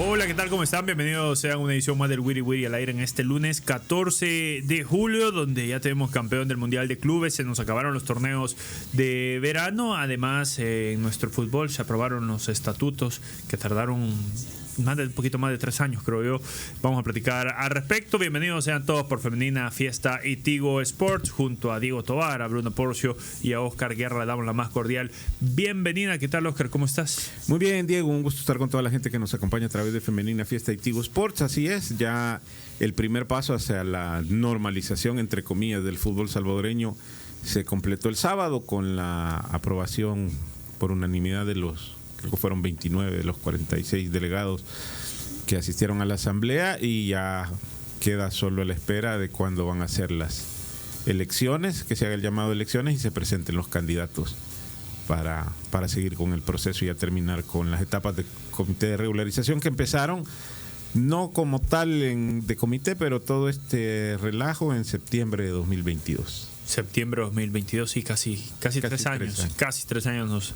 Hola, ¿qué tal? ¿Cómo están? Bienvenidos sean a una edición más del Wiri Wiri al aire en este lunes 14 de julio, donde ya tenemos campeón del Mundial de Clubes. Se nos acabaron los torneos de verano. Además, en nuestro fútbol se aprobaron los estatutos que tardaron un poquito más de 3 años, creo yo. Vamos a platicar al respecto. Bienvenidos sean todos por Femenina Fiesta y Tigo Sports, junto a Diego Tovar, a Bruno Porcio y a Oscar Guerra. Le damos la más cordial bienvenida. ¿Qué tal, Oscar? ¿Cómo estás? Muy bien, Diego. Un gusto estar con toda la gente que nos acompaña a través de Femenina Fiesta y Tigo Sports. Así es, ya el primer paso hacia la normalización, entre comillas, del fútbol salvadoreño se completó el sábado con la aprobación por unanimidad de los, creo que fueron 29 de los 46 delegados que asistieron a la asamblea, y ya queda solo a la espera de cuándo van a ser las elecciones, que se haga el llamado de elecciones y se presenten los candidatos para seguir con el proceso y ya terminar con las etapas de comité de regularización que empezaron, no como tal de comité, pero todo este relajo en septiembre de 2022. Septiembre de 2022, sí, casi 3 años. Casi 3 años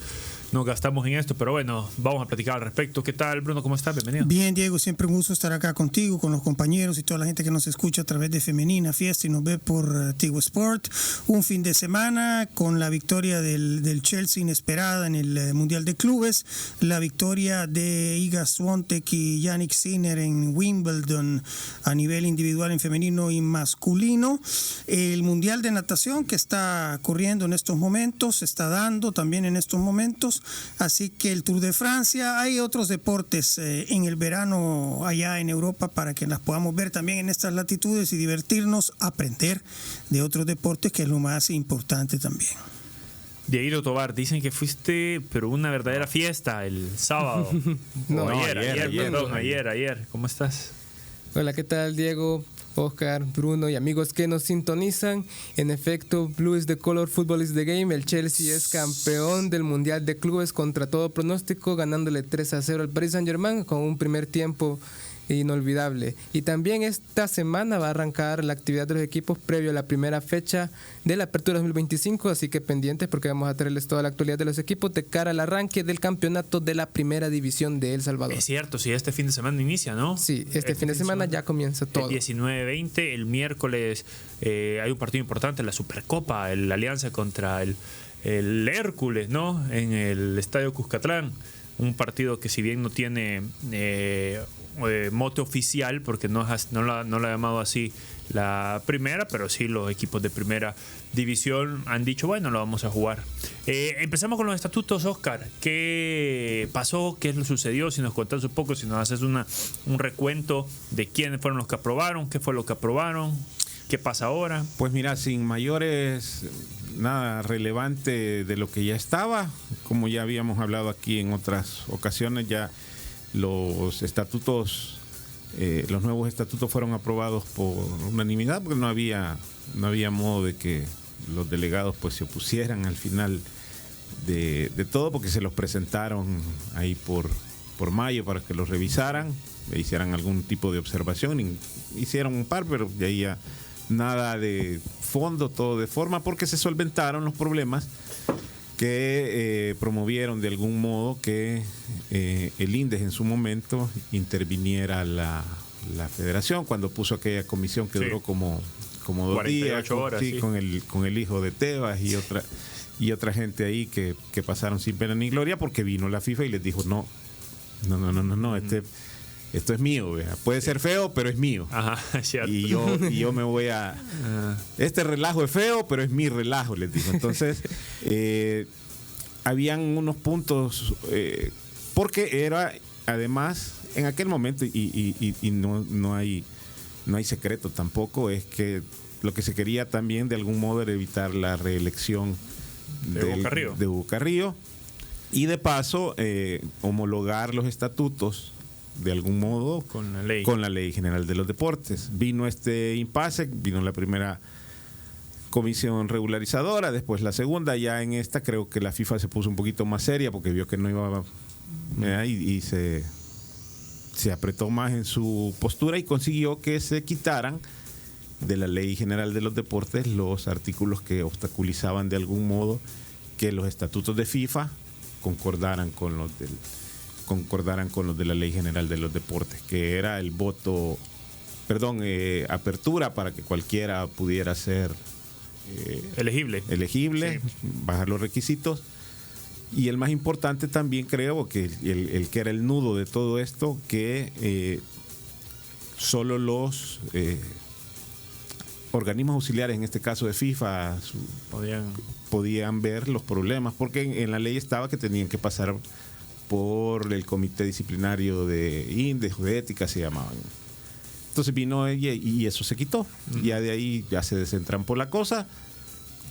nos gastamos en esto, pero bueno, vamos a platicar al respecto. ¿Qué tal, Bruno? ¿Cómo estás? Bienvenido. Bien, Diego, siempre un gusto estar acá contigo, con los compañeros y toda la gente que nos escucha a través de Femenina Fiesta y nos ve por Tigo Sport. Un fin de semana con la victoria del Chelsea inesperada en el Mundial de Clubes, la victoria de Iga Swiatek y Jannik Sinner en Wimbledon a nivel individual en femenino y masculino, el Mundial de Natación que está corriendo en estos momentos, se está dando también en estos momentos. Así que el Tour de Francia, hay otros deportes en el verano allá en Europa para que las podamos ver también en estas latitudes y divertirnos, aprender de otros deportes, que es lo más importante también. Dieguito Tovar, dicen que fuiste, pero una verdadera fiesta el sábado. Ayer. ¿Cómo estás? Hola, ¿qué tal, Diego, Oscar, Bruno y amigos que nos sintonizan? En efecto, Blue is the color, football is the game. El Chelsea es campeón del Mundial de Clubes contra todo pronóstico, ganándole 3-0 al Paris Saint-Germain con un primer tiempo inolvidable. Y también esta semana va a arrancar la actividad de los equipos previo a la primera fecha de la Apertura 2025, así que pendientes porque vamos a traerles toda la actualidad de los equipos de cara al arranque del campeonato de la Primera División de El Salvador. Es cierto, sí, este fin de semana inicia, ¿no? Sí, este fin de semana ya comienza todo. El 19-20, el miércoles hay un partido importante, la Supercopa, la alianza contra el Hércules, ¿no? En el Estadio Cuscatlán. Un partido que, si bien no tiene mote oficial, porque no lo ha llamado así la primera, pero sí los equipos de primera división han dicho, bueno, lo vamos a jugar. Empezamos con los estatutos, Oscar. ¿Qué pasó? ¿Qué sucedió? Si nos contás un poco, si nos haces un recuento de quiénes fueron los que aprobaron, qué fue lo que aprobaron, qué pasa ahora. Pues mira, sin mayores nada relevante de lo que ya estaba, como ya habíamos hablado aquí en otras ocasiones, ya los estatutos, los nuevos estatutos fueron aprobados por unanimidad, porque no había modo de que los delegados pues se opusieran al final de todo, porque se los presentaron ahí por mayo para que los revisaran, e hicieran algún tipo de observación, hicieron un par, pero de ahí ya nada de fondo, todo de forma, porque se solventaron los problemas que promovieron de algún modo que el INDES en su momento interviniera la federación cuando puso aquella comisión que duró como 2 días, horas, sí. con el hijo de Tebas y otra gente ahí que pasaron sin pena ni gloria, porque vino la FIFA y les dijo no, esto es mío, ¿vea? Puede ser feo, pero es mío. Ajá, es cierto. Y yo me voy a... Este relajo es feo, pero es mi relajo, les digo. Entonces, habían unos puntos, porque era, además, en aquel momento, y no hay secreto tampoco, es que lo que se quería también, de algún modo, era evitar la reelección de Hugo Carrillo. Y de paso, homologar los estatutos de algún modo con la ley general de los deportes. Vino este impasse, vino la primera comisión regularizadora, después la segunda, ya en esta creo que la FIFA se puso un poquito más seria porque vio que no iba y se apretó más en su postura y consiguió que se quitaran de la ley general de los deportes los artículos que obstaculizaban de algún modo que los estatutos de FIFA concordaran con concordaran con los de la Ley General de los Deportes, que era el voto, apertura para que cualquiera pudiera ser elegible, sí, bajar los requisitos. Y el más importante también creo que el que era el nudo de todo esto, que solo los organismos auxiliares, en este caso de FIFA, podían ver los problemas, porque en la ley estaba que tenían que pasar por el comité disciplinario de índices o de ética, se llamaban. Entonces vino ella y eso se quitó. Ya de ahí ya se desentrampó la cosa.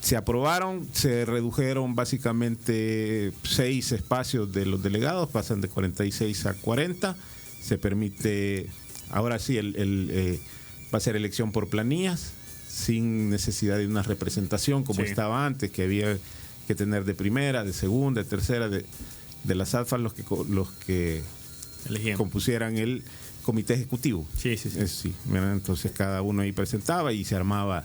Se aprobaron, se redujeron básicamente 6 espacios de los delegados, pasan de 46 a 40. Se permite, ahora sí, va a ser elección por planillas, sin necesidad de una representación como estaba antes, que había que tener de primera, de segunda, de tercera, de las ADFAS los que compusieran el comité ejecutivo. Sí. Entonces cada uno ahí presentaba y se armaba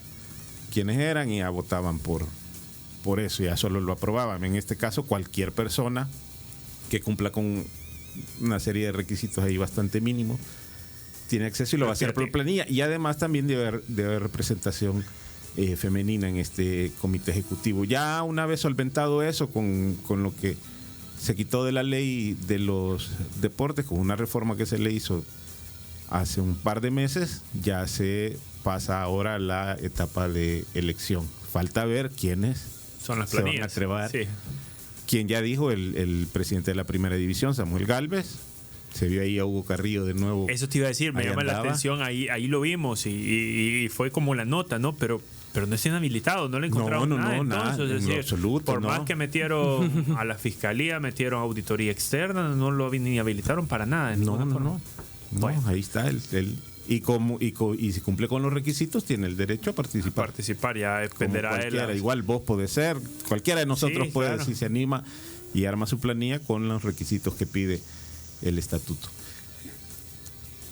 quiénes eran y ya votaban por eso, ya solo lo aprobaban. En este caso, cualquier persona que cumpla con una serie de requisitos ahí bastante mínimos tiene acceso y lo va a hacer por planilla. Y además también debe haber representación femenina en este comité ejecutivo. Ya una vez solventado eso con lo que se quitó de la ley de los deportes, con una reforma que se le hizo hace un par de meses, ya se pasa ahora a la etapa de elección. Falta ver quiénes son las se van planillas. a atrever. Sí. Quien ya dijo, el presidente de la primera división, Samuel Gálvez. Se vio ahí a Hugo Carrillo de nuevo. Eso te iba a decir, me Ahí llama la andaba. atención, ahí lo vimos y fue como la nota, ¿no? Pero no están habilitados, no le encontraron nada. Nada, Entonces, es en lo decir, absoluto, por no. más que metieron a la fiscalía, metieron auditoría externa, no lo ni habilitaron para nada. de ninguna forma. Bueno. Ahí está y si cumple con los requisitos tiene el derecho a participar. Ya dependerá Como de cualquiera, la... igual vos podés ser, cualquiera de nosotros Sí, puede, claro. si se anima y arma su planilla con los requisitos que pide el estatuto.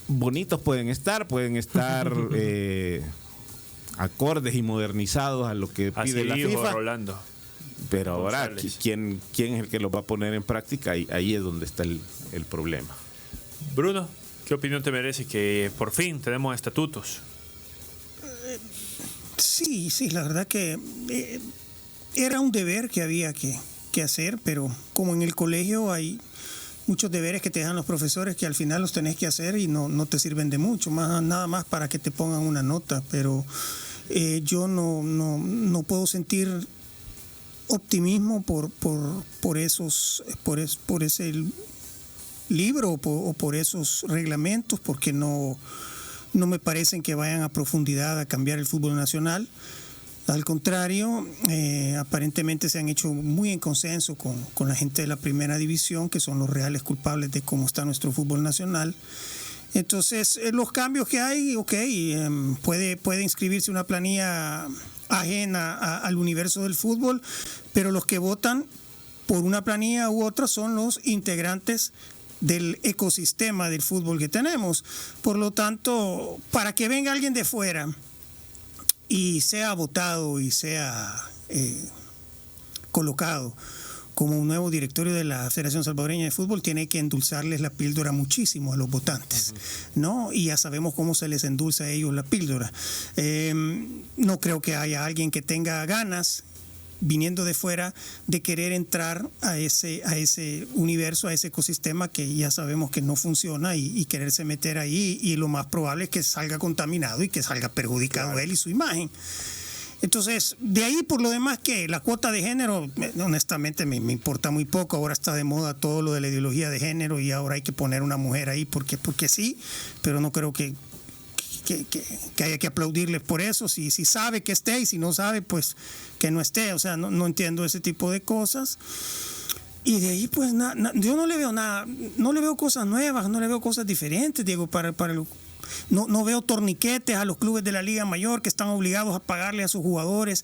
Bonitos pueden estar acordes y modernizados a lo que Así pide la dijo FIFA. Rolando. Pero ahora, González. ¿quién es el que los va a poner en práctica? Ahí es donde está el problema. Bruno, ¿qué opinión te merece que por fin tenemos estatutos? Sí, la verdad que era un deber que había que hacer, pero como en el colegio hay muchos deberes que te dejan los profesores que al final los tenés que hacer y no te sirven de mucho, nada más para que te pongan una nota, pero yo no puedo sentir optimismo por ese libro o por esos reglamentos, porque no me parecen que vayan a profundidad a cambiar el fútbol nacional. Al contrario, aparentemente se han hecho muy en consenso con la gente de la primera división, que son los reales culpables de cómo está nuestro fútbol nacional. Entonces, los cambios que hay, puede inscribirse una planilla ajena al universo del fútbol, pero los que votan por una planilla u otra son los integrantes del ecosistema del fútbol que tenemos. Por lo tanto, para que venga alguien de fuera y sea votado y sea colocado como un nuevo directorio de la Federación Salvadoreña de Fútbol, tiene que endulzarles la píldora muchísimo a los votantes, ¿no? Y ya sabemos cómo se les endulza a ellos la píldora. No creo que haya alguien que tenga ganas, viniendo de fuera, de querer entrar a ese universo, a ese ecosistema que ya sabemos que no funciona y quererse meter ahí, y lo más probable es que salga contaminado y que salga perjudicado él y su imagen. Entonces, de ahí por lo demás, que la cuota de género, honestamente me importa muy poco. Ahora está de moda todo lo de la ideología de género y ahora hay que poner una mujer ahí porque sí, pero no creo que haya que aplaudirles por eso. Si sabe, que esté, y si no sabe, pues que no esté. O sea, no entiendo ese tipo de cosas. Y de ahí, pues, yo no le veo nada, no le veo cosas nuevas, no le veo cosas diferentes, Diego, no veo torniquetes a los clubes de la Liga Mayor que están obligados a pagarle a sus jugadores,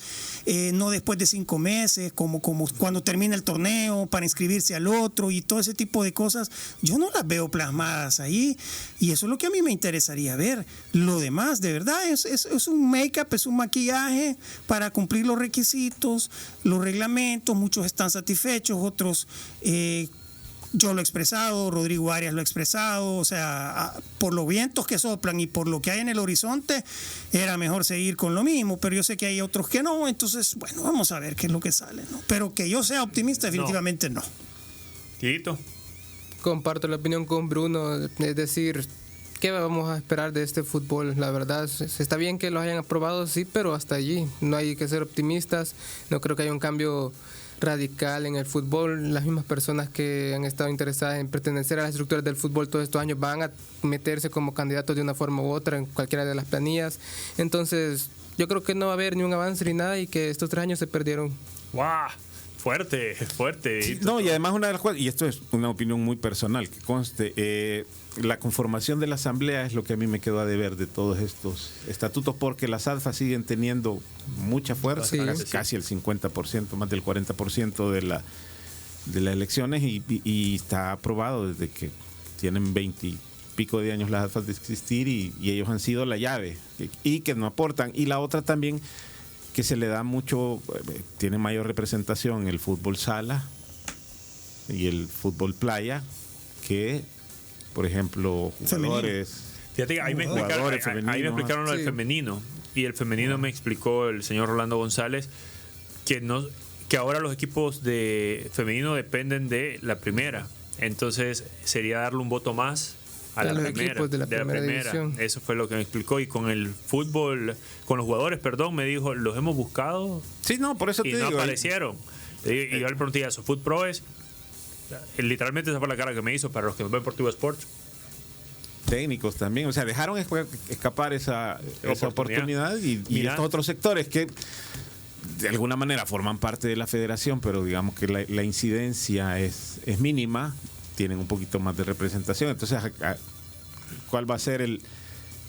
no después de 5 meses, como cuando termina el torneo, para inscribirse al otro, y todo ese tipo de cosas. Yo no las veo plasmadas ahí, y eso es lo que a mí me interesaría ver. Lo demás, de verdad, es un make-up, es un maquillaje para cumplir los requisitos, los reglamentos. Muchos están satisfechos, otros yo lo he expresado, Rodrigo Arias lo ha expresado, o sea, por los vientos que soplan y por lo que hay en el horizonte, era mejor seguir con lo mismo, pero yo sé que hay otros que no, entonces, bueno, vamos a ver qué es lo que sale, ¿no? Pero que yo sea optimista, definitivamente no. Tito. Comparto la opinión con Bruno, es decir, ¿qué vamos a esperar de este fútbol? La verdad, está bien que lo hayan aprobado, sí, pero hasta allí. No hay que ser optimistas. No creo que haya un cambio radical en el fútbol. Las mismas personas que han estado interesadas en pertenecer a las estructuras del fútbol todos estos años van a meterse como candidatos de una forma u otra en cualquiera de las planillas. Entonces, yo creo que no va a haber ni un avance ni nada y que estos 3 años se perdieron. ¡Guau! Fuerte. Sí, no, y además una de las cosas, y esto es una opinión muy personal, que conste, la conformación de la asamblea es lo que a mí me quedó a deber de todos estos estatutos, porque las ADFA siguen teniendo mucha fuerza, Sí. casi el 50%, más del 40% de las elecciones, y está aprobado desde que tienen 20 y pico de años las ADFA de existir, y ellos han sido la llave, y que no aportan. Y la otra también, que se le da mucho, tiene mayor representación el fútbol sala y el fútbol playa que, por ejemplo, jugadores. Fíjate que ahí me explicaron lo del femenino, y el femenino me explicó el señor Rolando González que ahora los equipos de femenino dependen de la primera, entonces sería darle un voto más a la los primera, equipos de la primera división. Eso fue lo que me explicó. Y con el fútbol, con los jugadores, me dijo, los hemos buscado Sí, no, por eso y te no digo. aparecieron. Y yo le pregunté a Food Pro literalmente esa fue la cara que me hizo para los que nos ven por Tigo Sports. Técnicos también, o sea, dejaron escapar esa oportunidad y estos otros sectores que de alguna manera forman parte de la federación, pero digamos que la incidencia es mínima, tienen un poquito más de representación. Entonces, ¿cuál va a ser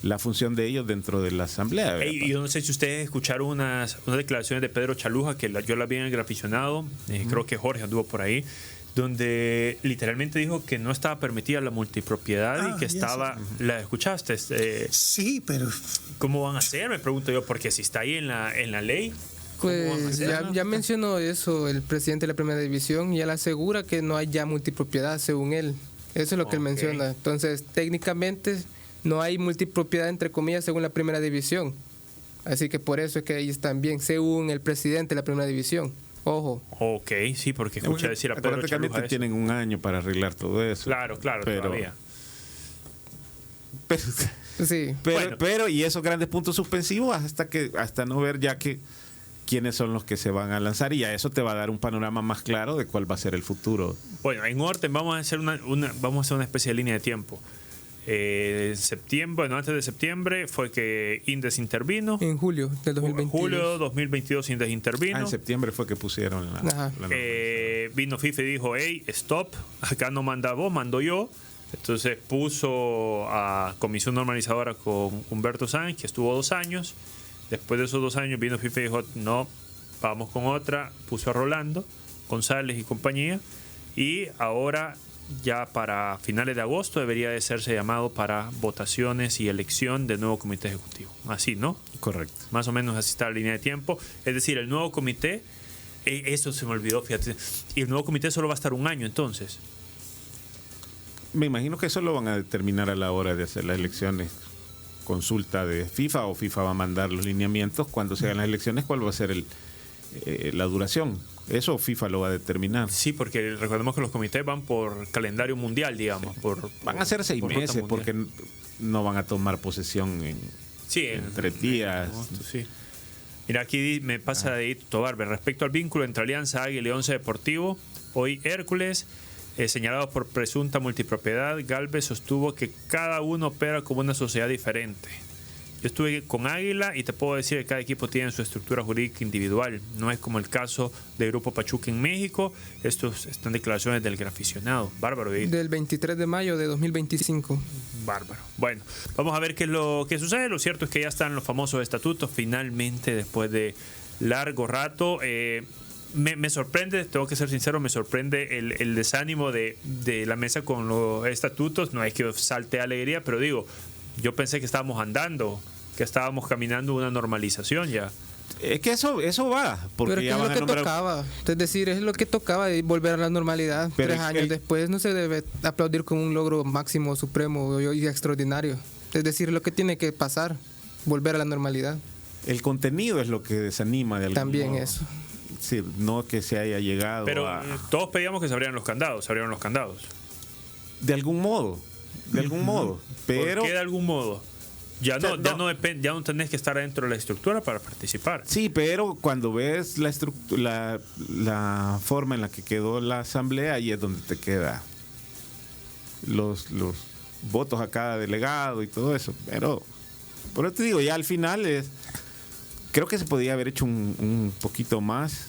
la función de ellos dentro de la asamblea? Y yo no sé si ustedes escucharon unas declaraciones de Pedro Chaluja, que yo la vi en el Graficionado, creo que Jorge anduvo por ahí, donde literalmente dijo que no estaba permitida la multipropiedad y que estaba... ¿La escuchaste? Sí, pero... ¿Cómo van a hacer? Me pregunto yo, porque si está ahí en la ley... Pues ya mencionó eso el presidente de la primera división y él asegura que no hay ya multipropiedad según él. Eso es lo que él menciona. Entonces, técnicamente no hay multipropiedad entre comillas según la primera división. Así que por eso es que ellos también, según el presidente de la primera división. Ojo. Ok, sí, porque escuché decir a Pedro Chaluja tienen un año para arreglar todo eso. Claro, todavía. Pero y esos grandes puntos suspensivos hasta no ver ya que quiénes son los que se van a lanzar, y a eso te va a dar un panorama más claro de cuál va a ser el futuro. Bueno, en orden vamos a hacer una especie de línea de tiempo. Antes de septiembre fue que Indes intervino. En julio del 2022. Julio 2022 Indes intervino. En septiembre fue que pusieron la vino FIFA y dijo, hey, stop, acá no manda vos, mando yo. Entonces puso a comisión normalizadora con Humberto Sáenz, que estuvo 2 años. Después de esos 2 años vino FIFA y dijo, no, vamos con otra. Puso a Rolando González y compañía. Y ahora, ya para finales de agosto, debería de serse llamado para votaciones y elección del nuevo comité ejecutivo. Así, ¿no? Correcto. Más o menos así está la línea de tiempo. Es decir, el nuevo comité, eso se me olvidó, fíjate. Y el nuevo comité solo va a estar 1 año, entonces. Me imagino que eso lo van a determinar a la hora de hacer las elecciones. Consulta de FIFA, o FIFA va a mandar los lineamientos cuando se hagan las elecciones, cuál va a ser la duración. Eso FIFA lo va a determinar. Sí, porque recordemos que los comités van por calendario mundial, digamos. Van a ser 6 meses porque no van a tomar posesión en 3 días. Sí. Mira, aquí me pasa de Tito Barber. Respecto al vínculo entre Alianza Águila y Once Deportivo, hoy Hércules, señalados por presunta multipropiedad, Galvez sostuvo que cada uno opera como una sociedad diferente. Yo estuve con Águila y te puedo decir que cada equipo tiene su estructura jurídica individual. No es como el caso de Grupo Pachuca en México. Estos están declaraciones del Graficionado. Bárbaro. Del 23 de mayo de 2025. Bárbaro. Bueno, vamos a ver qué es lo que sucede. Lo cierto es que ya están los famosos estatutos finalmente después de largo rato. Me sorprende, tengo que ser sincero, me sorprende el desánimo de la mesa con los estatutos. No es que salte alegría, pero digo, yo pensé que estábamos andando, que estábamos caminando una normalización ya. Es que eso va, porque Pero ya es van lo a que nombrar. tocaba. Es decir, es lo que tocaba y volver a la normalidad. Pero 3 años después no se debe aplaudir con un logro máximo, supremo y extraordinario. Es decir, lo que tiene que pasar, volver a la normalidad. El contenido es lo que desanima de algún También modo. eso. Sí, no que se haya llegado Pero a... todos pedíamos que se abrieran los candados, se abrieron los candados. De algún modo, pero... ¿Por qué de algún modo? Ya O sea, no, ya no depende, ya no tenés que estar dentro de la estructura para participar. Sí, pero cuando ves la forma en la que quedó la asamblea, ahí es donde te queda los votos a cada delegado y todo eso. Pero, por eso te digo, ya al final creo que se podía haber hecho un poquito más,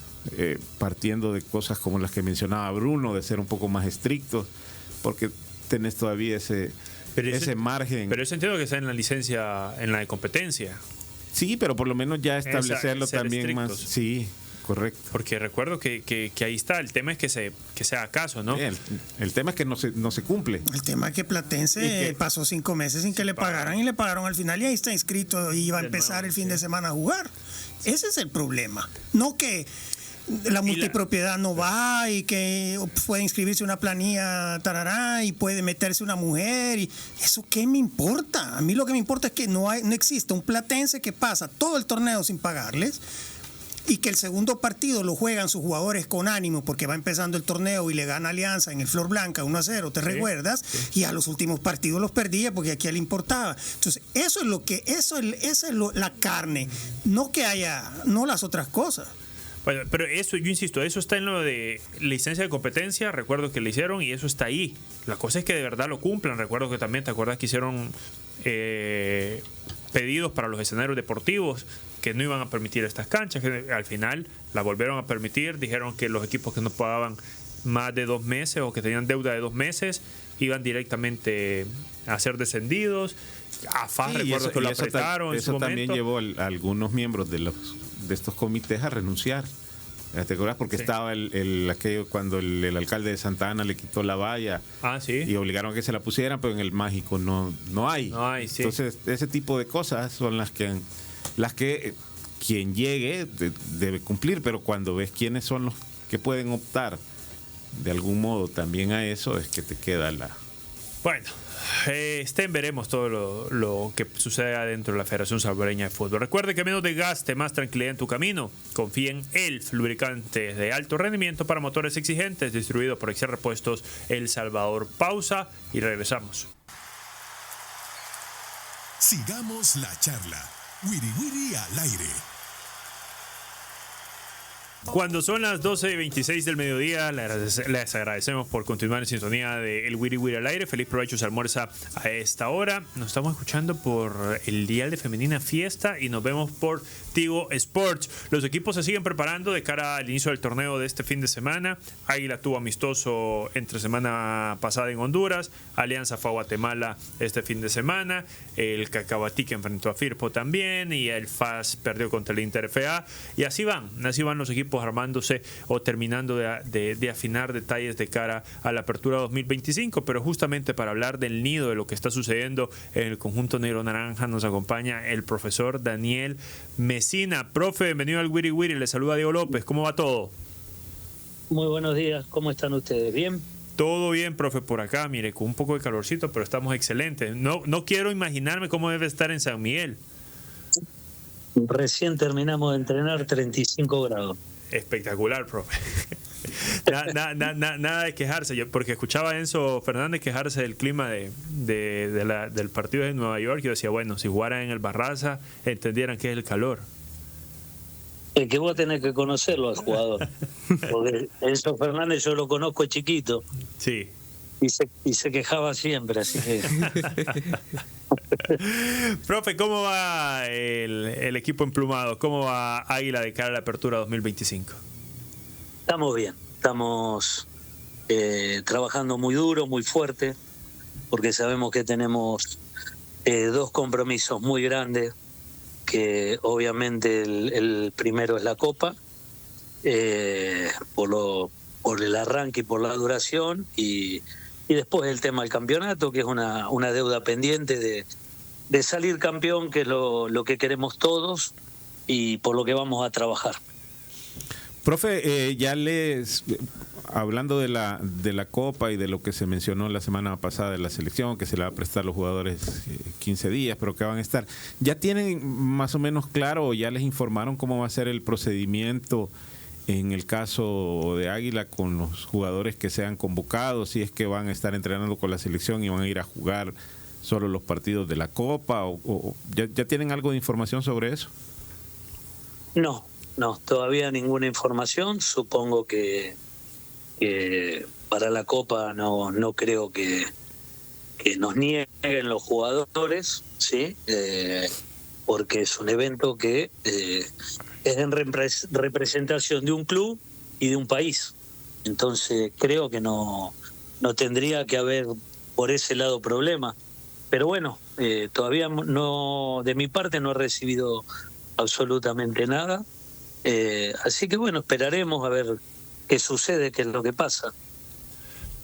partiendo de cosas como las que mencionaba Bruno, de ser un poco más estrictos, porque tenés todavía ese margen. Pero eso entiendo que está en la licencia, en la de competencia. Sí, pero por lo menos ya establecerlo ser también estrictos. más. Sí, correcto. Porque recuerdo que ahí está. El tema es que se haga caso, ¿no? El tema es que no se cumple. El tema es que Platense pasó 5 meses sin que le pagaran y le pagaron al final y ahí está inscrito y iba a empezar el fin de semana a jugar. Ese es el problema. No que la multipropiedad no va y que puede inscribirse una planilla tarará y puede meterse una mujer y eso qué me importa. A mí lo que me importa es que no existe un platense que pasa todo el torneo sin pagarles y que el segundo partido lo juegan sus jugadores con ánimo porque va empezando el torneo y le gana Alianza en el Flor Blanca 1-0, ¿te recuerdas? Sí. Y a los últimos partidos los perdía porque aquí le importaba. Entonces, eso es la carne, no que haya, no las otras cosas. Bueno, pero eso, yo insisto, eso está en lo de licencia de competencia, recuerdo que le hicieron y eso está ahí. La cosa es que de verdad lo cumplan. Recuerdo que también, ¿te acuerdas que hicieron pedidos para los escenarios deportivos que no iban a permitir estas canchas? Que al final la volvieron a permitir. Dijeron que los equipos que no pagaban más de 2 meses o que tenían deuda de 2 meses iban directamente a ser descendidos. AFAS, recuerdo que lo apretaron. Eso también llevó a algunos miembros de estos comités a renunciar. ¿Te acuerdas? Porque sí. Estaba aquello cuando el alcalde de Santa Ana le quitó la valla y obligaron a que se la pusieran, pero en el mágico no hay. No hay, sí. Entonces, ese tipo de cosas son las que quien llegue debe cumplir, pero cuando ves quiénes son los que pueden optar de algún modo también a eso, es que te queda la... Bueno, veremos todo lo que suceda dentro de la Federación Salvadoreña de Fútbol. Recuerde que menos desgaste, más tranquilidad en tu camino. Confía en ELF, lubricantes de alto rendimiento para motores exigentes, distribuido por Excel Repuestos El Salvador. Pausa y regresamos. Sigamos la charla. Wiri Wiri al aire. Cuando son las 12:26 del mediodía, les agradecemos por continuar en sintonía de El Wiri Wiri al aire. Feliz provecho, se almuerza a esta hora. Nos estamos escuchando por el dial de Femenina Fiesta y nos vemos por Tigo Sports. Los equipos se siguen preparando de cara al inicio del torneo de este fin de semana. Águila tuvo amistoso entre semana pasada en Honduras. Alianza fue a Guatemala este fin de semana. El Cacabatí que enfrentó a Firpo también. Y el FAS perdió contra el Inter FA. Y así van los equipos armándose o terminando de afinar detalles de cara a la apertura 2025, pero justamente para hablar del nido de lo que está sucediendo en el conjunto negro naranja nos acompaña el profesor Daniel Mesina. Profe, bienvenido al Wiri Wiri, le saluda Diego López, ¿cómo va todo? Muy buenos días, ¿cómo están ustedes? ¿Bien? Todo bien, profe, por acá, mire, con un poco de calorcito, pero estamos excelentes. No quiero imaginarme cómo debe estar en San Miguel. Recién terminamos de entrenar, 35 grados. Espectacular, profe. Nada de quejarse, porque escuchaba a Enzo Fernández quejarse del clima del partido de Nueva York. Yo decía, bueno, si jugaran en el Barraza, entendieran que es el calor. Es que vos tenés que conocerlo al jugador. Porque Enzo Fernández yo lo conozco chiquito. Sí. Y se quejaba siempre, así que... Profe, ¿cómo va el equipo emplumado? ¿Cómo va Águila de cara a la apertura 2025? Estamos bien, estamos trabajando muy duro, muy fuerte, porque sabemos que tenemos 2 compromisos muy grandes, que obviamente el primero es la Copa, por el arranque y por la duración, y después el tema del campeonato, que es una deuda pendiente de salir campeón, que es lo que queremos todos, y por lo que vamos a trabajar. Profe, hablando de la Copa y de lo que se mencionó la semana pasada de la selección, que se le va a prestar a los jugadores 15 días, pero que van a estar, ¿ya tienen más o menos claro o ya les informaron cómo va a ser el procedimiento en el caso de Águila con los jugadores que sean convocados, si es que van a estar entrenando con la selección y van a ir a jugar solo los partidos de la Copa, o ¿ya tienen algo de información sobre eso? No, todavía ninguna información. Supongo que para la Copa no creo que nos nieguen los jugadores, ¿sí? Porque es un evento que es en representación de un club y de un país. Entonces creo que no tendría que haber por ese lado problema. Pero bueno, todavía no, de mi parte no he recibido absolutamente nada. Así que bueno, esperaremos a ver qué sucede, qué es lo que pasa.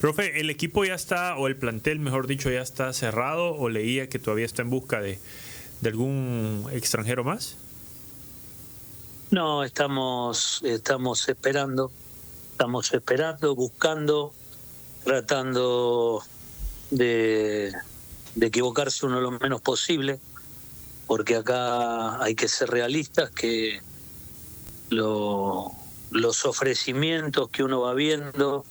Profe, ¿el equipo ya está, o el plantel, mejor dicho, ya está cerrado, o leía que todavía está en busca de algún extranjero más? No, estamos esperando, buscando, tratando de equivocarse uno lo menos posible, porque acá hay que ser realistas, que los ofrecimientos que uno va viendo,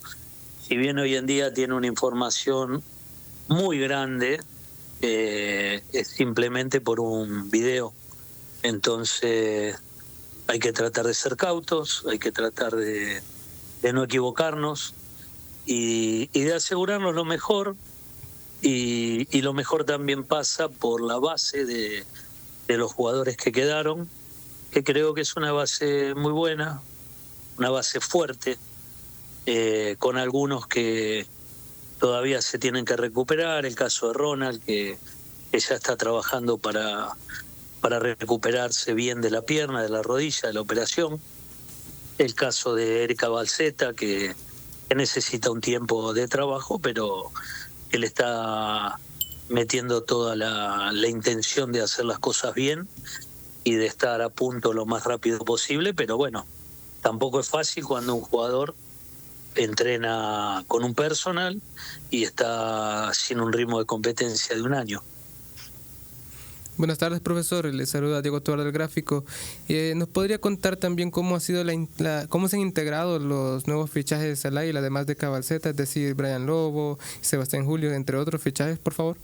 si bien hoy en día tiene una información muy grande, es simplemente por un video. Entonces hay que tratar de ser cautos, hay que tratar de no equivocarnos y de asegurarnos lo mejor, y lo mejor también pasa por la base de los jugadores que quedaron, que creo que es una base muy buena, una base fuerte, con algunos que todavía se tienen que recuperar. El caso de Ronald, que ya está trabajando para recuperarse bien de la pierna, de la rodilla, de la operación. El caso de Erika Balseta, que necesita un tiempo de trabajo, pero él está metiendo toda la intención de hacer las cosas bien y de estar a punto lo más rápido posible. Pero bueno, tampoco es fácil cuando un jugador entrena con un personal y está sin un ritmo de competencia de un año. Buenas tardes, profesor. Le saluda Diego Tovar del Gráfico. ¿Nos podría contar también cómo ha sido cómo se han integrado los nuevos fichajes al Águila, además de Cabalceta, es decir, Brian Lobo, Sebastián Julio, entre otros fichajes, por favor?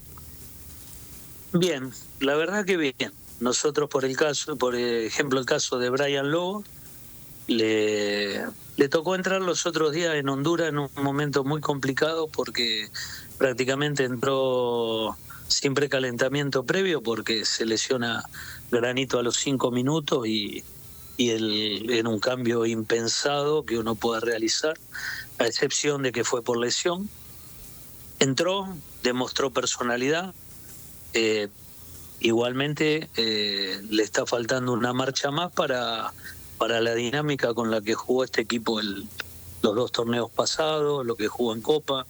Bien, la verdad que bien. Nosotros, por ejemplo, el caso de Brian Lobo, le tocó entrar los otros días en Honduras en un momento muy complicado, porque prácticamente entró sin precalentamiento previo, porque se lesiona Granito a los 5 minutos y él, en un cambio impensado que uno pueda realizar, a excepción de que fue por lesión, entró, demostró personalidad. Igualmente le está faltando una marcha más para la dinámica con la que jugó este equipo los 2 torneos pasados, lo que jugó en Copa.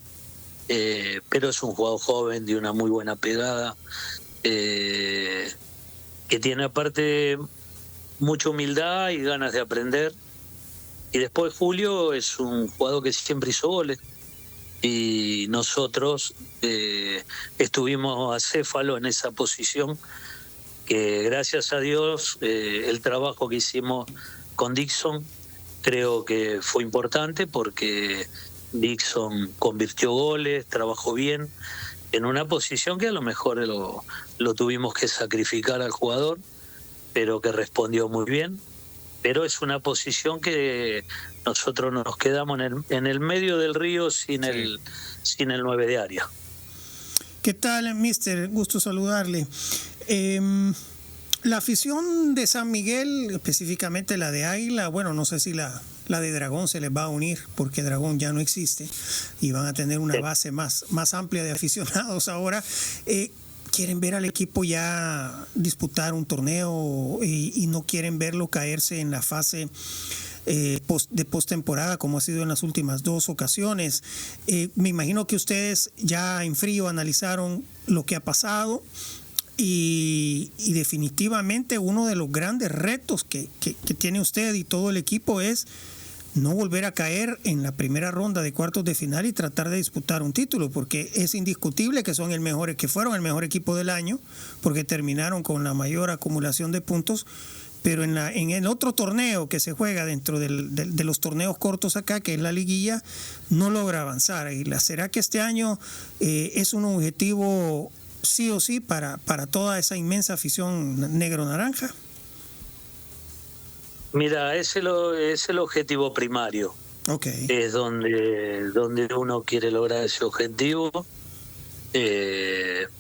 Pero es un jugador joven, de una muy buena pegada, que tiene aparte mucha humildad y ganas de aprender. Y después Julio es un jugador que siempre hizo goles, y nosotros estuvimos acéfalo en esa posición, que gracias a Dios el trabajo que hicimos con Dixon creo que fue importante, porque Dixon convirtió goles, trabajó bien en una posición que a lo mejor lo tuvimos que sacrificar al jugador, pero que respondió muy bien. Pero es una posición que nosotros nos quedamos en el medio del río sin el 9 de área. ¿Qué tal, mister? Gusto saludarle. La afición de San Miguel, específicamente la de Águila, bueno, no sé si la de Dragón se les va a unir, porque Dragón ya no existe y van a tener una base más amplia de aficionados ahora. Quieren ver al equipo ya disputar un torneo y no quieren verlo caerse en la fase de postemporada, como ha sido en las últimas 2 ocasiones. Me imagino que ustedes ya en frío analizaron lo que ha pasado. y definitivamente uno de los grandes retos que tiene usted y todo el equipo es no volver a caer en la primera ronda de cuartos de final y tratar de disputar un título, porque es indiscutible que son que fueron el mejor equipo del año, porque terminaron con la mayor acumulación de puntos, pero en el otro torneo que se juega dentro de los torneos cortos acá, que es la liguilla, no logra avanzar. ¿Será que este año es un objetivo sí o sí para toda esa inmensa afición negro-naranja? Mira, es el objetivo primario. Okay. Es donde uno quiere lograr ese objetivo.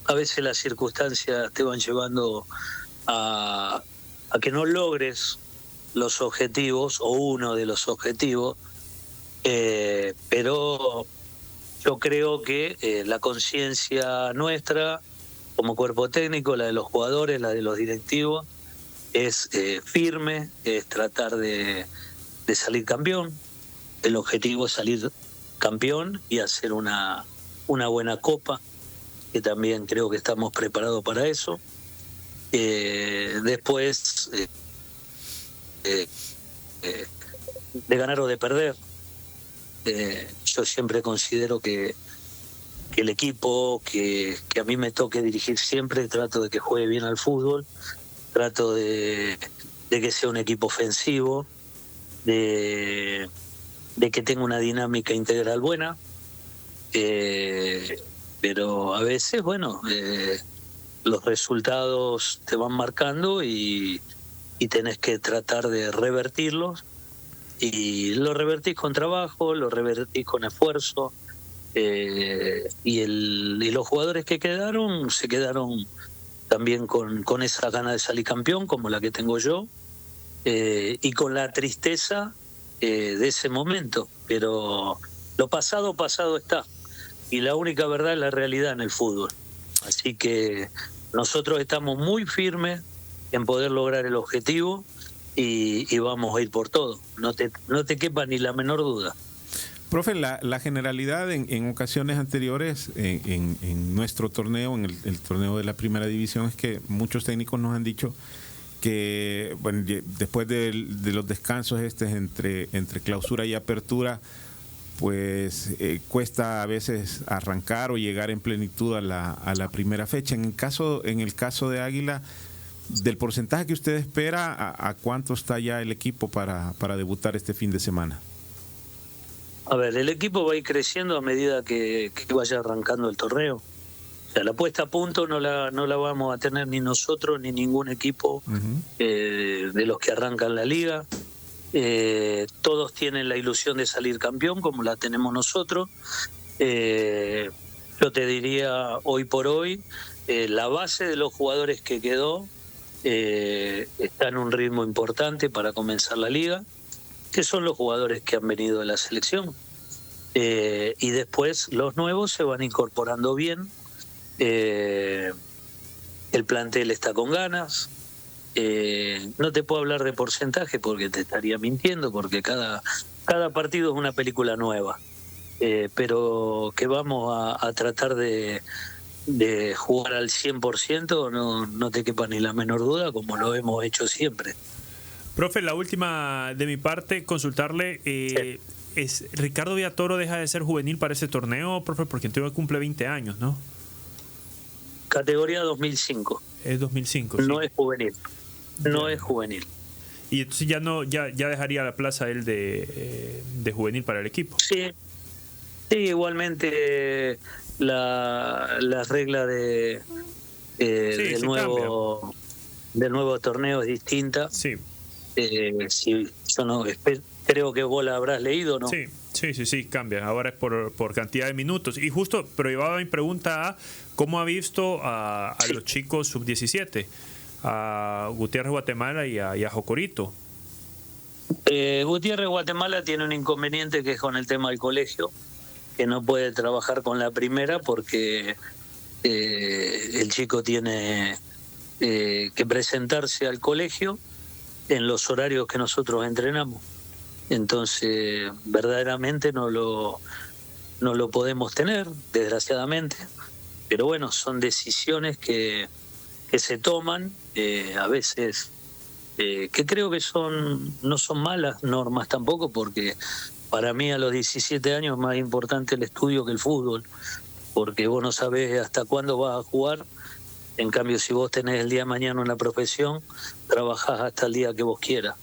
A veces las circunstancias te van llevando a que no logres los objetivos o uno de los objetivos, pero yo creo que la conciencia nuestra como cuerpo técnico, la de los jugadores, la de los directivos, es firme, es tratar de salir campeón. El objetivo es salir campeón y hacer una buena copa, que también creo que estamos preparados para eso. Después de ganar o de perder, yo siempre considero que el equipo que a mí me toque dirigir siempre, trato de que juegue bien al fútbol, trato de que sea un equipo ofensivo, de que tenga una dinámica integral buena, pero a veces, los resultados te van marcando y tenés que tratar de revertirlos, y lo revertís con trabajo, lo revertís con esfuerzo, y los jugadores que quedaron se quedaron también con esa gana de salir campeón, como la que tengo yo, y con la tristeza de ese momento. Pero lo pasado está, y la única verdad es la realidad en el fútbol. Así que nosotros estamos muy firmes en poder lograr el objetivo y vamos a ir por todo. No te quepa ni la menor duda. Profe, la generalidad en ocasiones anteriores en nuestro torneo, en el torneo de la primera división, es que muchos técnicos nos han dicho que después de los descansos entre clausura y apertura, pues cuesta a veces arrancar o llegar en plenitud a la primera fecha. En el caso de Águila, del porcentaje que usted espera, ¿a cuánto está ya el equipo para debutar este fin de semana? A ver, el equipo va a ir creciendo a medida que vaya arrancando el torneo. O sea, la puesta a punto no la vamos a tener ni nosotros ni ningún equipo de los que arrancan la liga. Todos tienen la ilusión de salir campeón, como la tenemos nosotros. Yo te diría, hoy por hoy, la base de los jugadores que quedó está en un ritmo importante para comenzar la liga, que son los jugadores que han venido de la selección. Y después los nuevos se van incorporando bien. El plantel está con ganas. No te puedo hablar de porcentaje porque te estaría mintiendo, porque cada partido es una película nueva. Pero que vamos a tratar de jugar al 100%, no te quepa ni la menor duda, como lo hemos hecho siempre. Profe, la última de mi parte, consultarle, sí. ¿Ricardo Villatoro deja de ser juvenil para ese torneo, profe? Porque en teoría cumple 20 años, ¿no? Categoría 2005. Es 2005, no sí. Es juvenil. No es juvenil. Y entonces ya dejaría la plaza él de juvenil para el equipo. Sí, igualmente la regla del nuevo torneo es distinta. Sí. Sí, yo no creo que vos la habrás leído, ¿no? Sí, cambia. Ahora es por cantidad de minutos. Y justo, pero llevaba mi pregunta a cómo ha visto a los chicos sub-17, a Gutiérrez Guatemala y a Jocorito. Gutiérrez Guatemala tiene un inconveniente, que es con el tema del colegio, que no puede trabajar con la primera porque el chico tiene que presentarse al colegio en los horarios que nosotros entrenamos. Entonces, verdaderamente no lo podemos tener, desgraciadamente. Pero bueno, son decisiones que se toman, a veces, que creo que no son malas normas tampoco, porque para mí a los 17 años es más importante el estudio que el fútbol, porque vos no sabés hasta cuándo vas a jugar. En cambio, si vos tenés el día de mañana una profesión, trabajás hasta el día que vos quieras.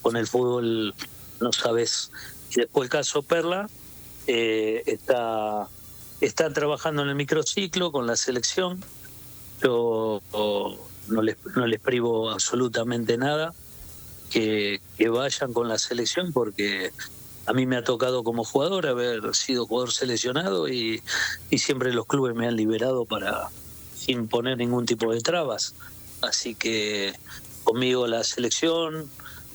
Con el fútbol no sabés. Y después el caso Perla, está trabajando en el microciclo con la selección. Yo no les privo absolutamente nada que vayan con la selección, porque a mí me ha tocado como jugador haber sido jugador seleccionado y siempre los clubes me han liberado sin poner ningún tipo de trabas. Así que conmigo la selección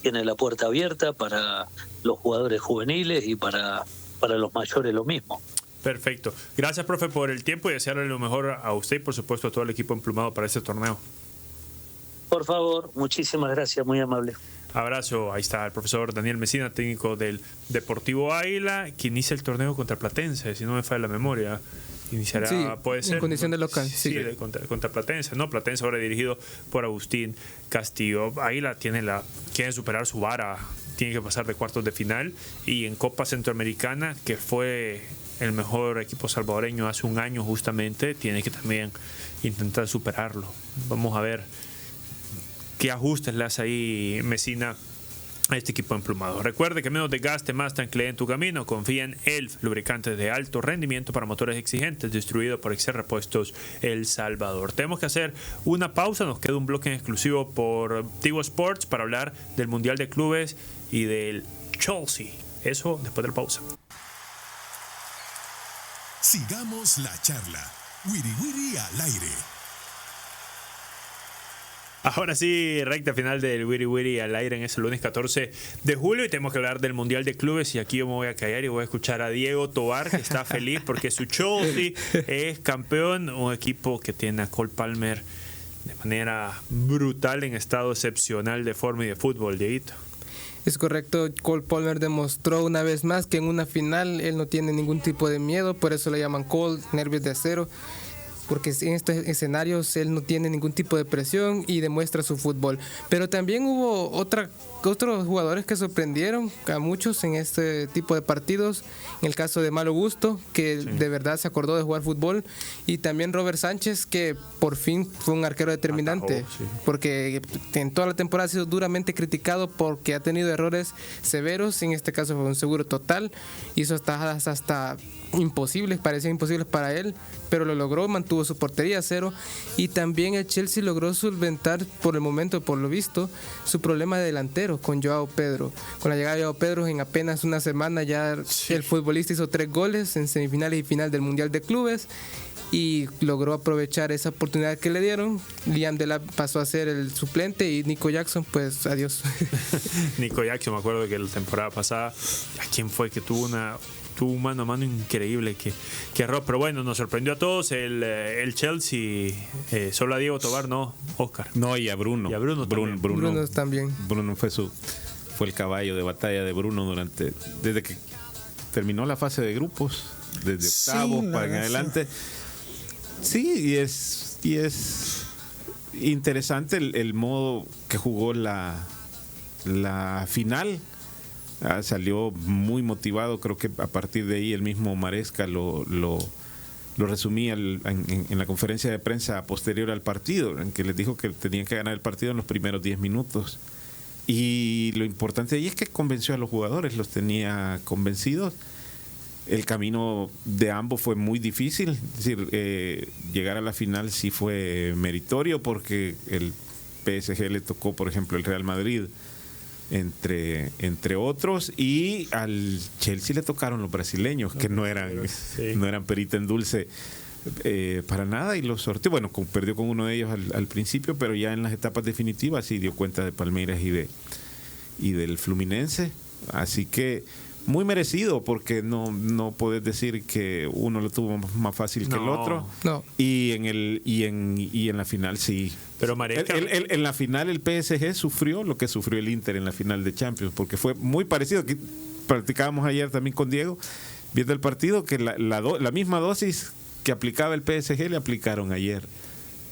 tiene la puerta abierta para los jugadores juveniles y para los mayores lo mismo. Perfecto. Gracias, profe, por el tiempo y desearle lo mejor a usted y, por supuesto, a todo el equipo emplumado para este torneo. Por favor, muchísimas gracias, muy amable. Abrazo. Ahí está el profesor Daniel Mesina, técnico del Deportivo Águila, que inicia el torneo contra Platense, si no me falla la memoria. Iniciará, sí, puede ser, en condición de local. Sí, contra Platense, ¿no? Platense ahora dirigido por Agustín Castillo. Águila quiere superar su vara, tiene que pasar de cuartos de final, y en Copa Centroamericana, que fue el mejor equipo salvadoreño hace un año justamente, tiene que también intentar superarlo. Vamos a ver qué ajustes le hace ahí Mesina a este equipo emplumado. Recuerde que menos desgaste, más tranquilidad en tu camino. Confía en ELF, lubricantes de alto rendimiento para motores exigentes, distribuido por Excel Repuestos El Salvador. Tenemos que hacer una pausa, nos queda un bloque en exclusivo por Tigo Sports para hablar del Mundial de Clubes y del Chelsea. Eso después de la pausa. Sigamos la charla. Wiri Wiri al aire. Ahora sí, recta final del Wiri Wiri al aire en ese lunes 14 de julio, y tenemos que hablar del Mundial de Clubes, y aquí yo me voy a callar y voy a escuchar a Diego Tobar, que está feliz porque su Chelsea es campeón, un equipo que tiene a Cole Palmer de manera brutal, en estado excepcional de forma y de fútbol, Dieguito. Es correcto, Cole Palmer demostró una vez más que en una final él no tiene ningún tipo de miedo, por eso le llaman Cole, nervios de acero, porque en estos escenarios él no tiene ningún tipo de presión y demuestra su fútbol. Pero también hubo otros jugadores que sorprendieron a muchos en este tipo de partidos. En el caso de Malo Gusto, que sí, de verdad se acordó de jugar fútbol, y también Robert Sánchez, que por fin fue un arquero determinante, sí, porque en toda la temporada ha sido duramente criticado porque ha tenido errores severos. En este caso fue un seguro total, hizo tajadas hasta imposibles, parecían imposibles para él, pero lo logró, mantuvo su portería a cero. Y también el Chelsea logró solventar por el momento, por lo visto, su problema de delantero con Joao Pedro. Con la llegada de Joao Pedro, en apenas una semana ya sí, el futbolista hizo 3 goles en semifinales y final del Mundial de Clubes, y logró aprovechar esa oportunidad que le dieron. Liam Delap pasó a ser el suplente, y Nico Jackson, pues adiós. Nico Jackson, me acuerdo que la temporada pasada, ¿a quién fue que tuvo un mano a mano increíble que erró? Pero bueno, nos sorprendió a todos el Chelsea, solo a Diego Tobar, no, Oscar. No, y a Bruno. Y a Bruno también. Bruno fue el caballo de batalla de Bruno desde que terminó la fase de grupos, desde octavos para en adelante. Sí, y es interesante el modo que jugó la final. Salió muy motivado. Creo que a partir de ahí el mismo Maresca lo resumía en la conferencia de prensa posterior al partido, en que les dijo que tenían que ganar el partido en los primeros 10 minutos. Y lo importante ahí es que convenció a los jugadores, los tenía convencidos. El camino de ambos fue muy difícil, es decir, llegar a la final sí fue meritorio, porque el PSG le tocó, por ejemplo, el Real Madrid, entre otros, y al Chelsea le tocaron los brasileños, que no eran perita en dulce para nada, y los sorteó. Bueno, perdió con uno de ellos al principio, pero ya en las etapas definitivas sí dio cuenta de Palmeiras y del Fluminense. Así que muy merecido, porque no podés decir que uno lo tuvo más fácil que el otro. No. Y en la final sí. Pero Maresca, en la final el PSG sufrió lo que sufrió el Inter en la final de Champions, porque fue muy parecido. Que practicábamos ayer también con Diego, viendo el partido, que la misma dosis que aplicaba el PSG le aplicaron ayer.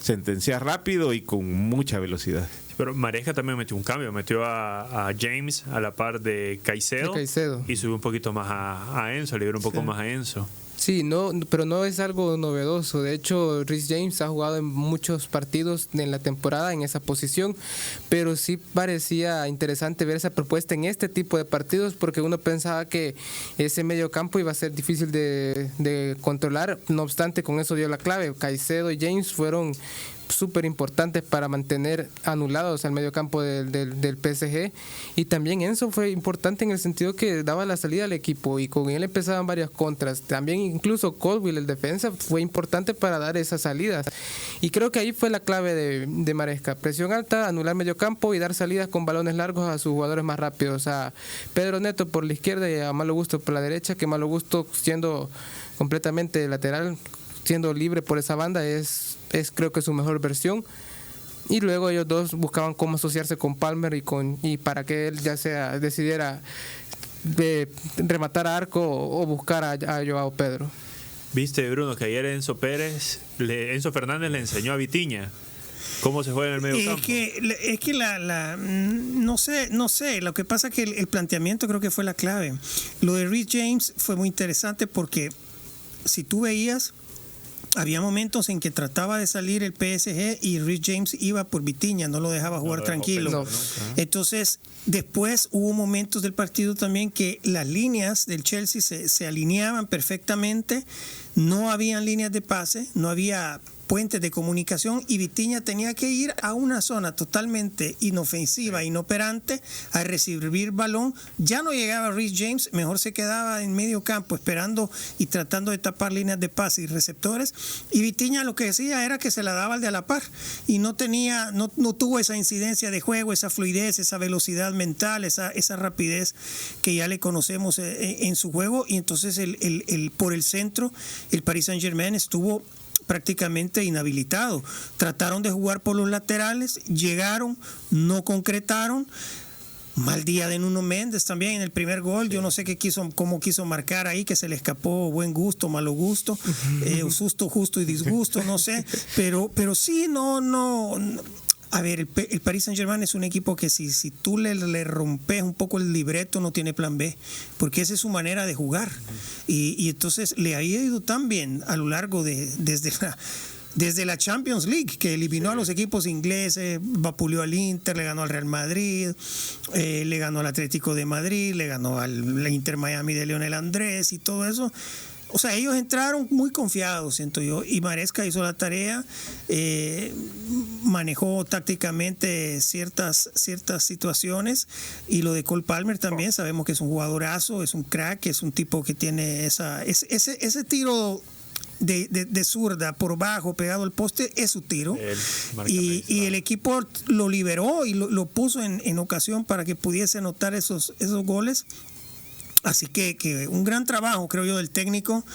sentenciar rápido y con mucha velocidad. Pero Maresca también metió un cambio, metió a James a la par de Caicedo, y subió un poquito más a Enzo, liberó un poco más a Enzo. Sí, pero no es algo novedoso. De hecho, Reece James ha jugado en muchos partidos en la temporada en esa posición, pero sí parecía interesante ver esa propuesta en este tipo de partidos, porque uno pensaba que ese medio campo iba a ser difícil de controlar. No obstante, con eso dio la clave. Caicedo y James fueron súper importantes para mantener anulados al mediocampo del PSG, y también Enzo fue importante en el sentido que daba la salida al equipo y con él empezaban varias contras. También incluso Colwill, el defensa, fue importante para dar esas salidas, y creo que ahí fue la clave de Maresca: presión alta, anular mediocampo y dar salidas con balones largos a sus jugadores más rápidos, a Pedro Neto por la izquierda y a Malo Gusto por la derecha, que Malo Gusto, siendo completamente lateral, siendo libre por esa banda, es creo que su mejor versión. Y luego ellos dos buscaban cómo asociarse con Palmer y para que él ya sea decidiera de rematar a arco o buscar a Joao Pedro. Viste, Bruno, que ayer Enzo Fernández le enseñó a Vitinha cómo se juega en el medio campo. Es que no sé, lo que pasa es que el planteamiento creo que fue la clave. Lo de Reece James fue muy interesante porque si tú veías, había momentos en que trataba de salir el PSG y Reece James iba por Vitinha, no lo dejaba jugar tranquilo. No. Entonces, después hubo momentos del partido también que las líneas del Chelsea se alineaban perfectamente, no habían líneas de pase, no había puentes de comunicación, y Vitinha tenía que ir a una zona totalmente inofensiva, inoperante, a recibir balón. Ya no llegaba Reece James, mejor se quedaba en medio campo esperando y tratando de tapar líneas de pase y receptores, y Vitinha lo que decía era que se la daba al de a la par y no tuvo esa incidencia de juego, esa fluidez, esa velocidad mental, esa rapidez que ya le conocemos en su juego. Y entonces por el centro el Paris Saint-Germain estuvo prácticamente inhabilitado. Trataron de jugar por los laterales, llegaron, no concretaron. Mal día de Nuno Méndez también en el primer gol. Yo no sé cómo quiso marcar ahí, que se le escapó buen gusto, malo gusto, susto, justo y disgusto, no sé. Pero sí, no. A ver, el Paris Saint-Germain es un equipo que si tú le rompes un poco el libreto, no tiene plan B, porque esa es su manera de jugar. Y entonces le ha ido tan bien a lo largo desde la Champions League, que eliminó a los equipos ingleses, vapuleó al Inter, le ganó al Real Madrid, le ganó al Atlético de Madrid, le ganó al Inter Miami de Lionel Andrés y todo eso. O sea, ellos entraron muy confiados, siento yo, y Maresca hizo la tarea, manejó tácticamente ciertas situaciones, y lo de Cole Palmer también, sabemos que es un jugadorazo, es un crack, es un tipo que tiene ese tiro de zurda por bajo, pegado al poste, es su tiro, y el equipo lo liberó y lo puso en ocasión para que pudiese anotar esos goles. Así que un gran trabajo, creo yo, del técnico,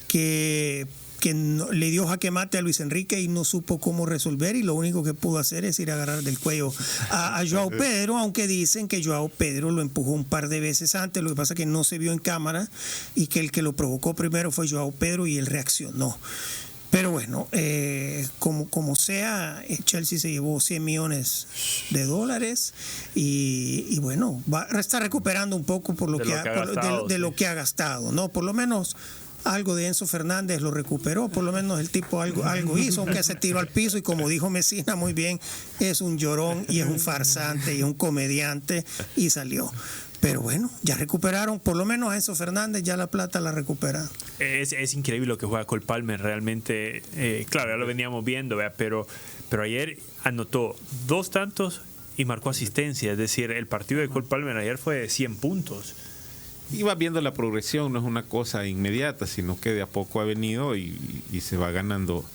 que le dio jaque mate a Luis Enrique y no supo cómo resolver, y lo único que pudo hacer es ir a agarrar del cuello a Joao Pedro, aunque dicen que Joao Pedro lo empujó un par de veces antes. Lo que pasa es que no se vio en cámara y que el que lo provocó primero fue Joao Pedro y él reaccionó. Pero bueno, como sea, Chelsea se llevó $100 millones y bueno, está recuperando un poco por lo que ha gastado, ¿no? Por lo menos algo de Enzo Fernández lo recuperó, por lo menos el tipo algo hizo, aunque se tiró al piso, y como dijo Messina muy bien, es un llorón y es un farsante y un comediante, y salió. Pero bueno, ya recuperaron, por lo menos a Enzo Fernández, ya la plata la recupera. Es increíble lo que juega Cole Palmer, realmente. Claro, ya lo veníamos viendo, ¿verdad? Pero ayer anotó 2 tantos y marcó asistencia. Es decir, el partido de Cole Palmer ayer fue de 100 puntos. Y vas viendo la progresión, no es una cosa inmediata, sino que de a poco ha venido y se va ganando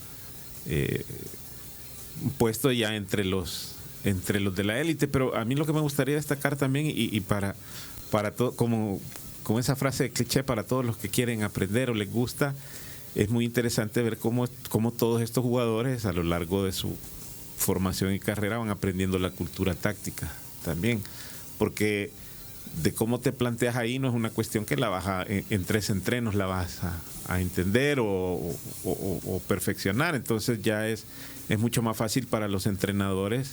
un puesto ya entre los de la élite. Pero a mí lo que me gustaría destacar también, y para todo, como esa frase de cliché, para todos los que quieren aprender o les gusta, es muy interesante ver cómo todos estos jugadores a lo largo de su formación y carrera van aprendiendo la cultura táctica también, porque cómo te planteas ahí no es una cuestión que la vas en 3 entrenos la vas a entender o perfeccionar. Entonces ya es mucho más fácil para los entrenadores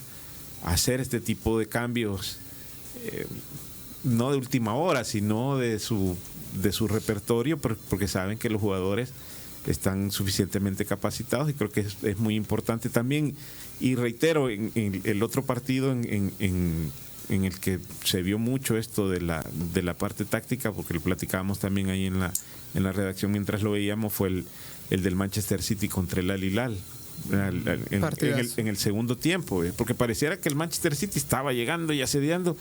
hacer este tipo de cambios, no de última hora, sino de su repertorio, porque saben que los jugadores están suficientemente capacitados, y creo que es muy importante también. Y reitero, en el otro partido en el que se vio mucho esto de la parte táctica, porque lo platicábamos también ahí en la redacción mientras lo veíamos, fue el del Manchester City contra el Al Hilal en el segundo tiempo, porque pareciera que el Manchester City estaba llegando y asediando,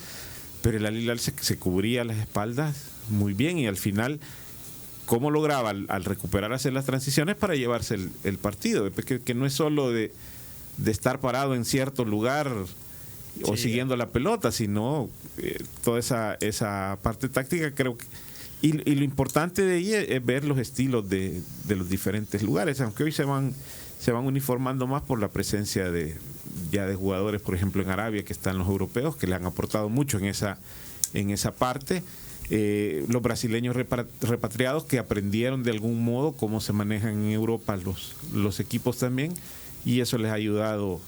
pero el Al Hilal se cubría las espaldas muy bien, y al final cómo lograba al recuperar, hacer las transiciones para llevarse el partido, que no es solo de estar parado en cierto lugar o siguiendo la pelota, sino toda esa parte táctica, creo que. Y lo importante de ahí es ver los estilos de los diferentes lugares, aunque hoy se van uniformando más por la presencia de jugadores, por ejemplo en Arabia, que están los europeos, que le han aportado mucho en esa parte. Los brasileños repatriados, que aprendieron de algún modo cómo se manejan en Europa los equipos también, y eso les ha ayudado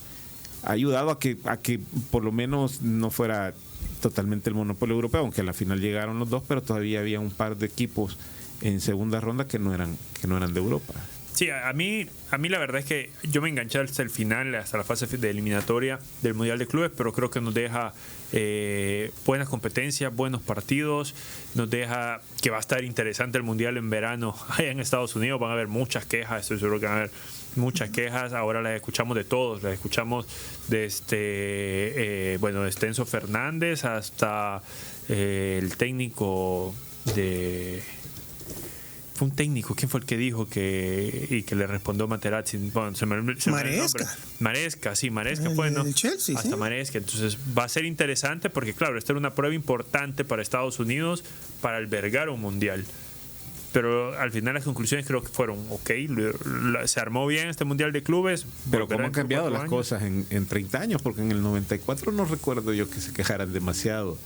a que por lo menos no fuera totalmente el monopolio europeo, aunque a la final llegaron los dos, pero todavía había un par de equipos en segunda ronda que no eran de Europa. Sí, a mí la verdad es que yo me enganché hasta el final, hasta la fase de eliminatoria del Mundial de Clubes, pero creo que nos deja buenas competencias, buenos partidos, nos deja que va a estar interesante el Mundial en verano allá en Estados Unidos. Van a haber muchas quejas, estoy seguro que van a haber muchas quejas. Ahora las escuchamos de todos, las escuchamos de Enzo Fernández hasta el técnico de... Fue un técnico, ¿quién fue el que dijo que le respondió Materazzi? Bueno, Maresca, fue, ¿no? Chelsea, hasta sí. Maresca. Entonces va a ser interesante porque, claro, esta era una prueba importante para Estados Unidos para albergar un mundial. Pero al final las conclusiones creo que fueron se armó bien este Mundial de Clubes. Pero cómo han cambiado las cosas en 30 años, porque en el 94 no recuerdo yo que se quejaran demasiado.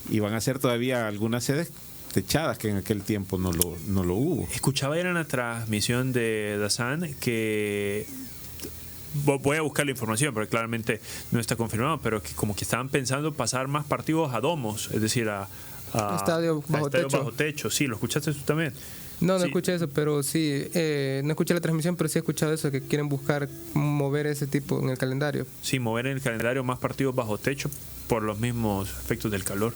Y van a ser todavía algunas sedes techadas que en aquel tiempo no lo hubo. Escuchaba ayer en la transmisión de DAZN que voy a buscar la información porque claramente no está confirmado, pero que como que estaban pensando pasar más partidos a domos, es decir, a estadio bajo techo. Sí, ¿lo escuchaste tú también? No Sí. escuché eso, pero sí, no escuché la transmisión, pero sí he escuchado eso, que quieren buscar mover ese tipo en el calendario. Sí, mover en el calendario más partidos bajo techo por los mismos efectos del calor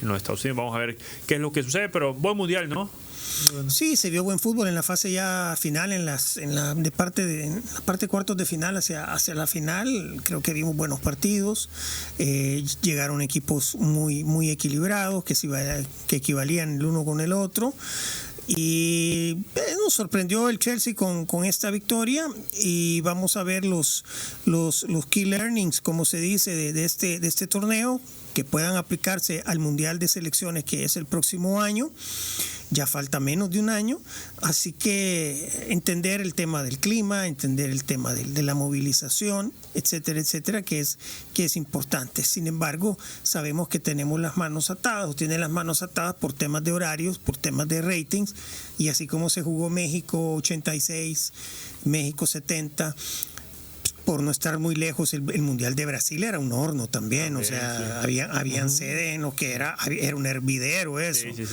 en los Estados Unidos. Vamos a ver qué es lo que sucede, pero buen mundial, ¿no? Sí, se vio buen fútbol en la fase ya final, en la parte cuartos de final hacia la final. Creo que vimos buenos partidos, llegaron equipos muy muy equilibrados que equivalían el uno con el otro. Y nos sorprendió el Chelsea con esta victoria, y vamos a ver los key learnings, como se dice, de este torneo, que puedan aplicarse al Mundial de Selecciones, que es el próximo año. Ya falta menos de un año, así que entender el tema del clima, entender el tema de la movilización, etcétera, etcétera, que es importante. Sin embargo, sabemos que tenemos las manos atadas, o tienen las manos atadas por temas de horarios, por temas de ratings, y así como se jugó México 86, México 70, por no estar muy lejos, el Mundial de Brasil era un horno también, o sea, sí. habían sede en lo que era un hervidero eso. Sí.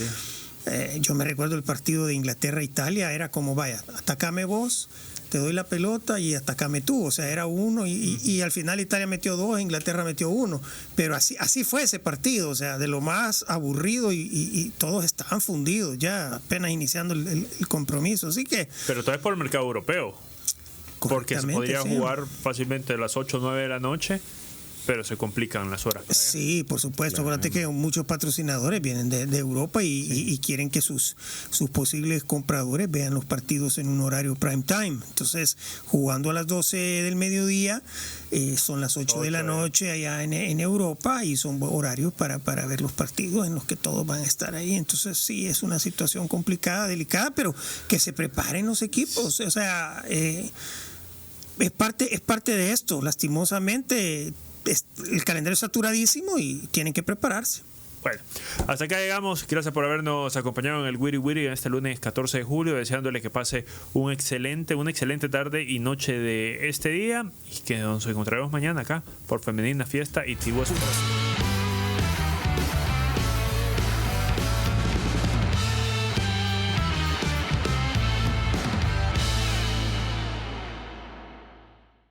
Yo me recuerdo el partido de Inglaterra-Italia, era como, vaya, atacame vos, te doy la pelota y atacame tú, o sea, era uno, y al final Italia metió 2, Inglaterra metió 1, pero así fue ese partido, o sea, de lo más aburrido, y todos estaban fundidos ya, apenas iniciando el compromiso, así que... Pero todo es por el mercado europeo, porque se podría jugar fácilmente a las 8 o 9 de la noche, pero se complican las horas. Sí, por supuesto. Acuérdate que muchos patrocinadores vienen de Europa y quieren que sus posibles compradores vean los partidos en un horario prime time. Entonces, jugando a las 12 del mediodía, son las 8 de la noche allá en Europa, y son horarios para ver los partidos en los que todos van a estar ahí. Entonces, sí, es una situación complicada, delicada, pero que se preparen los equipos. O sea, es parte de esto. Lastimosamente, el calendario es saturadísimo y tienen que prepararse. Bueno, hasta acá llegamos. Gracias por habernos acompañado en el Wiri Wiri en este lunes 14 de julio. Deseándole que pase una excelente tarde y noche de este día. Y que nos encontraremos mañana acá por Femenina Fiesta y Tigo Sports.